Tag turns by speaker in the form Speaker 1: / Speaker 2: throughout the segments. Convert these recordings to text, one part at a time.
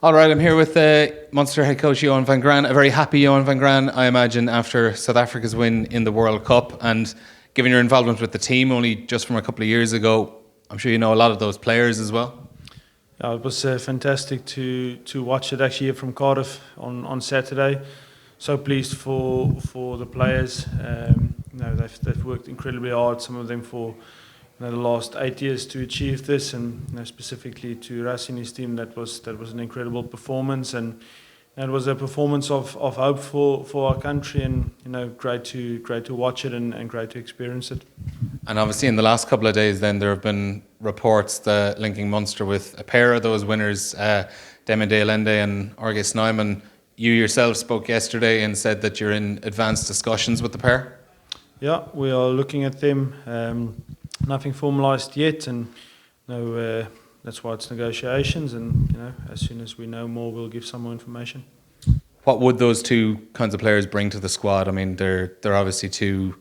Speaker 1: All right, I'm here with Munster head coach Johann van Graan. A very happy Johann van Graan, I imagine, after South Africa's win in the World Cup. And given your involvement with the team only just from a couple of years ago, I'm sure you know a lot of those players as well.
Speaker 2: Yeah, it was fantastic to watch it actually here from Cardiff on Saturday. So pleased for the players. They've worked incredibly hard. Some of them for the last 8 years to achieve this, and specifically to Treacy and his team, that was an incredible performance, and it was a performance of hope for our country, and great to watch it and great to experience it.
Speaker 1: And obviously in the last couple of days then there have been reports that linking Munster with a pair of those winners, Demi Dealende and Orge Snyman. You yourself spoke yesterday and said that you're in advanced discussions with the pair.
Speaker 2: Yeah, we are looking at them. Nothing formalised yet, and that's why it's negotiations. And as soon as we know more, we'll give some more information.
Speaker 1: What would those two kinds of players bring to the squad? I mean, they're obviously two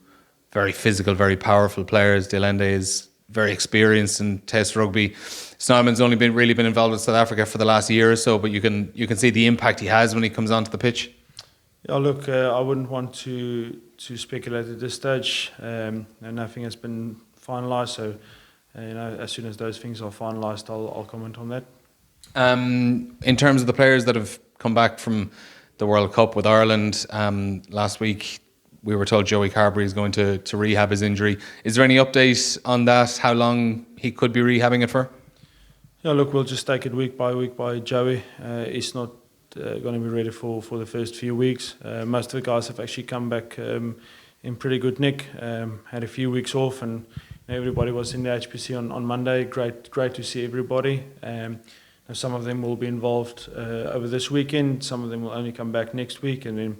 Speaker 1: very physical, very powerful players. Dealende is very experienced in Test rugby. Snyman's only really been involved with South Africa for the last year or so, but you can see the impact he has when he comes onto the pitch.
Speaker 2: Yeah, look, I wouldn't want to speculate at this stage. Nothing has been finalised, so as soon as those things are finalised, I'll comment on that.
Speaker 1: In terms of the players that have come back from the World Cup with Ireland, last week we were told Joey Carbery is going to rehab his injury. Is there any update on that? How long he could be rehabbing it for?
Speaker 2: Yeah, look, we'll just take it week by Joey. He's not going to be ready for the first few weeks. Most of the guys have actually come back in pretty good nick. Had a few weeks off, and everybody was in the HPC on Monday. Great to see everybody. Some of them will be involved over this weekend. Some of them will only come back next week, and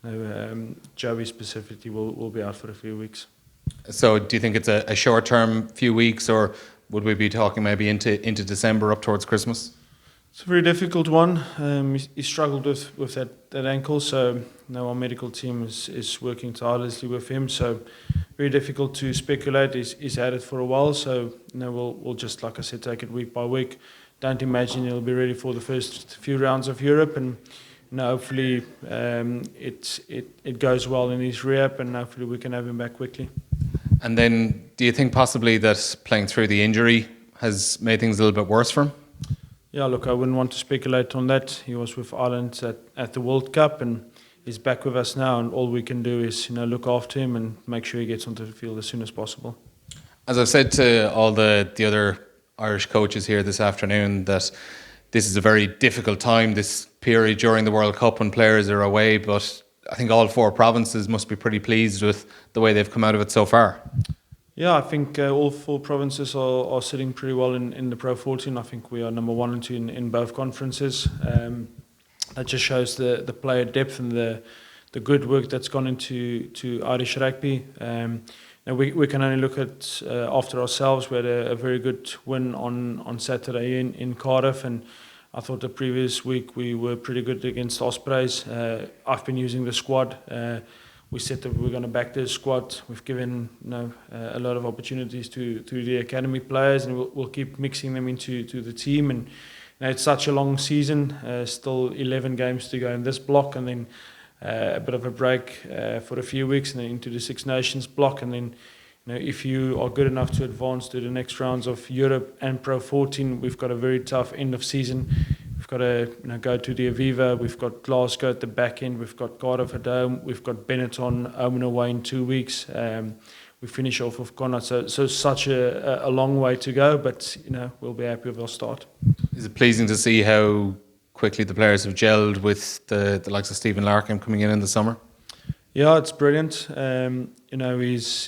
Speaker 2: then Joey specifically will be out for a few weeks.
Speaker 1: So do you think it's a short-term few weeks, or would we be talking maybe into December up towards Christmas?
Speaker 2: It's a very difficult one. He struggled with that ankle, so our medical team is working tirelessly with him. So very difficult to speculate. He's had it for a while, so we'll just, like I said, take it week by week. Don't imagine he'll be ready for the first few rounds of Europe, and hopefully it goes well in his rehab, and hopefully we can have him back quickly.
Speaker 1: And then, do you think possibly that playing through the injury has made things a little bit worse for him?
Speaker 2: Yeah, look, I wouldn't want to speculate on that. He was with Ireland at the World Cup, and he's back with us now, and all we can do is look after him and make sure he gets onto the field as soon as possible.
Speaker 1: As I've said to all the other Irish coaches here this afternoon, that this is a very difficult time, this period during the World Cup when players are away, but I think all four provinces must be pretty pleased with the way they've come out of it so far.
Speaker 2: Yeah, I think all four provinces are sitting pretty well in the Pro 14. I think we are number 1 and 2 in both conferences. That just shows the player depth and the good work that's gone into Irish rugby. We can only look at after ourselves. We had a very good win on Saturday in Cardiff, and I thought the previous week we were pretty good against Ospreys. I've been using the squad. We said that we're going to back the squad. We've given a lot of opportunities to the academy players, and we'll keep mixing them into the team. And it's such a long season, still 11 games to go in this block, and then a bit of a break for a few weeks, and then into the Six Nations block. And then if you are good enough to advance to the next rounds of Europe and Pro 14, we've got a very tough end of season. We've got to go to the Aviva. We've got Glasgow at the back end. We've got Cardiff at home. We've got Benetton home and away in 2 weeks. We finish off with Connacht. So such a long way to go, but we'll be happy with our start.
Speaker 1: Is it pleasing to see how quickly the players have gelled with the likes of Stephen Larkham coming in the summer?
Speaker 2: Yeah, it's brilliant.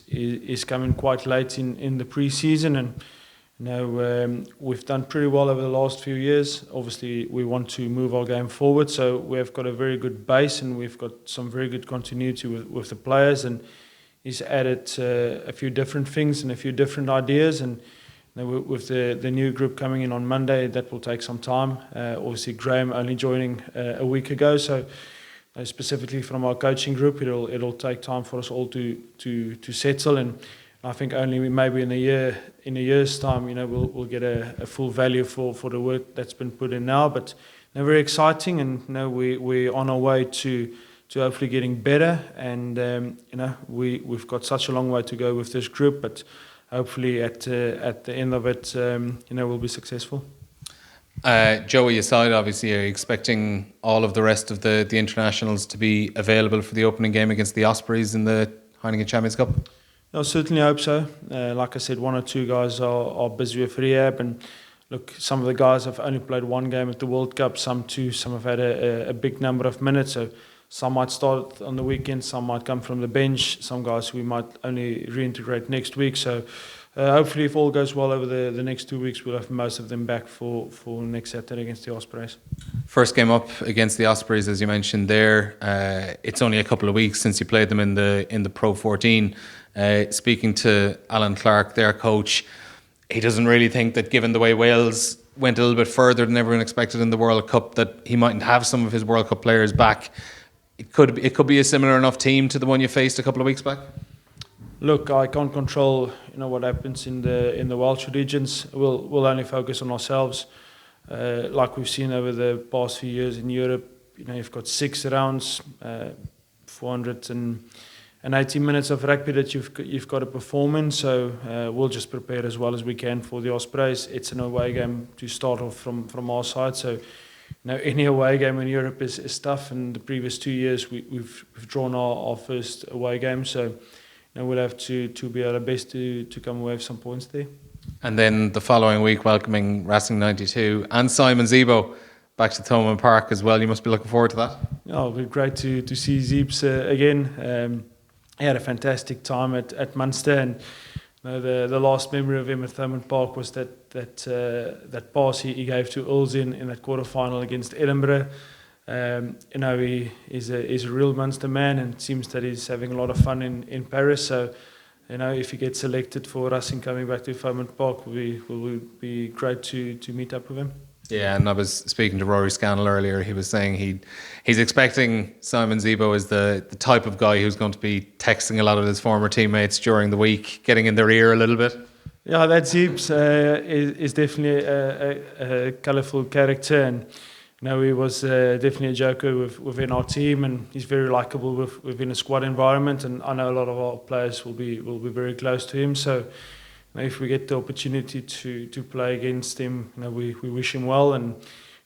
Speaker 2: He's coming quite late in the pre-season, and we've done pretty well over the last few years. Obviously, we want to move our game forward, so we've got a very good base, and we've got some very good continuity with the players. And he's added a few different things and a few different ideas. And with the new group coming in on Monday, that will take some time. Obviously, Graham only joining a week ago, so specifically from our coaching group, it'll take time for us all to settle. And I think only maybe in a year's time, we'll get a full value for the work that's been put in now. But very exciting, and we're on our way to hopefully getting better. And we've got such a long way to go with this group, but hopefully at the end of it, we'll be successful.
Speaker 1: Joey aside, obviously, are you expecting all of the rest of the internationals to be available for the opening game against the Ospreys in the Heineken Champions Cup?
Speaker 2: I certainly hope so. Like I said, one or two guys are busy with rehab, and look, some of the guys have only played one game at the World Cup, some two, some have had a big number of minutes, so some might start on the weekend, some might come from the bench, some guys we might only reintegrate next week. So hopefully, if all goes well over the next 2 weeks, we'll have most of them back for next Saturday against the Ospreys.
Speaker 1: First game up against the Ospreys, as you mentioned there. It's only a couple of weeks since you played them in the Pro 14. Speaking to Alan Clark, their coach, he doesn't really think that, given the way Wales went a little bit further than everyone expected in the World Cup, that he mightn't have some of his World Cup players back. It could be a similar enough team to the one you faced a couple of weeks back.
Speaker 2: Look, I can't control what happens in the Welsh regions. We'll only focus on ourselves. Like we've seen over the past few years in Europe, you've got 6 rounds, 480 minutes of rugby that you've got to perform in. So we'll just prepare as well as we can for the Ospreys. It's an away game to start off from our side. So any away game in Europe is tough. And the previous 2 years we've drawn our first away game. So we'll have to be at our best to come away with some points there. And
Speaker 1: then the following week, welcoming Racing 92 and Simon Zebo back to Thomond Park as well. You must be looking forward to that.
Speaker 2: Oh, it'll be great to see Zeeps again. He had a fantastic time at Munster, and the last memory of him at Thomond Park was that pass he gave to Earls in that quarter-final against Edinburgh. He's a real Munster man, and it seems that he's having a lot of fun in Paris. So, if he gets selected for Racing coming back to Thomond Park, will be great to meet up with him.
Speaker 1: Yeah, and I was speaking to Rory Scannell earlier. He was saying he's expecting Simon Zebo is the type of guy who's going to be texting a lot of his former teammates during the week, getting in their ear a little bit.
Speaker 2: Yeah, that Zeeps is definitely a colourful character, and he was definitely a joker within our team, and he's very likeable within a squad environment. And I know a lot of our players will be very close to him. So if we get the opportunity to play against him, we wish him well. And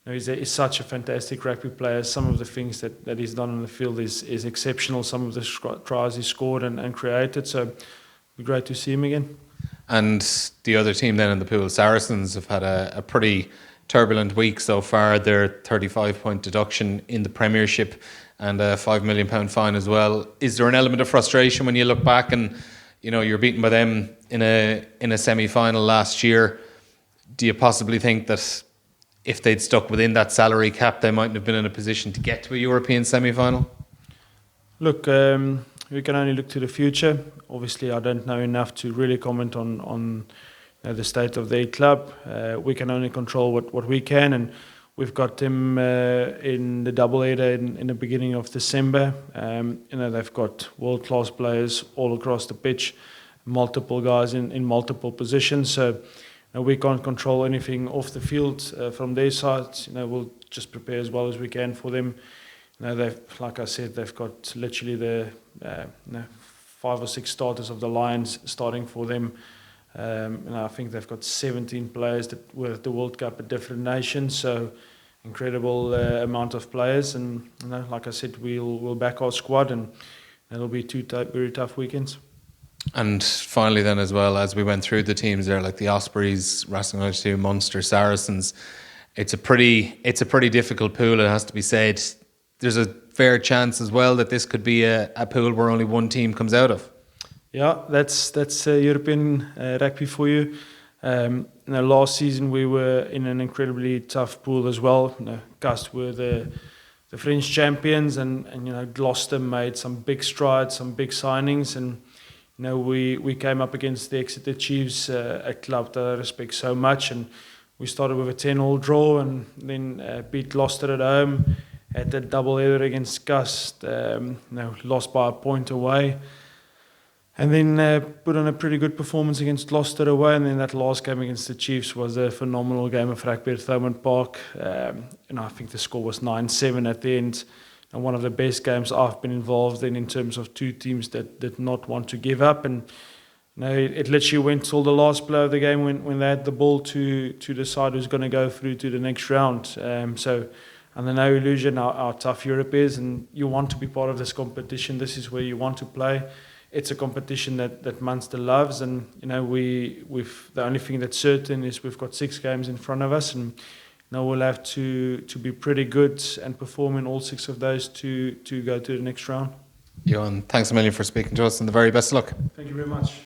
Speaker 2: he's such a fantastic rugby player. Some of the things that he's done on the field is exceptional. Some of the tries he scored and created. So it'll be great to see him again. And
Speaker 1: the other team then in the pool, Saracens, have had a pretty turbulent week so far. Their 35-point deduction in the Premiership and a £5 million fine as well. Is there an element of frustration when you look back and you're beaten by them in a semi-final last year? Do you possibly think that if they'd stuck within that salary cap, they mightn't have been in a position to get to a European semi-final?
Speaker 2: Look, we can only look to the future. Obviously, I don't know enough to really comment on the state of their club. We can only control what we can, and we've got them in the doubleheader in the beginning of December. They've got world-class players all across the pitch, multiple guys in multiple positions. So we can't control anything off the field from their side. We'll just prepare as well as we can for them. Like I said, they've got literally the 5 or 6 starters of the Lions starting for them. I think they've got 17 players that were at the World Cup at different nations, so incredible amount of players. And like I said, we'll back our squad, and it'll be 2 very tough weekends.
Speaker 1: And finally, then as well, as we went through the teams there, like the Ospreys, Racing 92, Munster, Saracens, it's a pretty difficult pool. It has to be said. There's a fair chance as well that this could be a pool where only one team comes out of.
Speaker 2: Yeah, that's European rugby for you. Last season we were in an incredibly tough pool as well. Cast were the French champions, and Gloucester made some big strides, some big signings, and we came up against the Exeter Chiefs, a club that I respect so much, and we started with a 10-all draw, and then beat Gloucester at home. Had the double header against Cust, lost by a point away. And then put on a pretty good performance against Gloucester away, and then that last game against the Chiefs was a phenomenal game of rugby at Thomond Park. I think the score was 9-7 at the end, and one of the best games I've been involved in terms of two teams that did not want to give up. And it literally went till the last play of the game when they had the ball to decide who's going to go through to the next round. And no illusion how tough Europe is, and you want to be part of this competition. This is where you want to play. It's a competition that Munster loves, and we've the only thing that's certain is we've got 6 games in front of us, and we'll have to be pretty good and perform in all 6 of those to go to the next round.
Speaker 1: Johan, thanks a million for speaking to us, and the very best of luck.
Speaker 2: Thank you very much.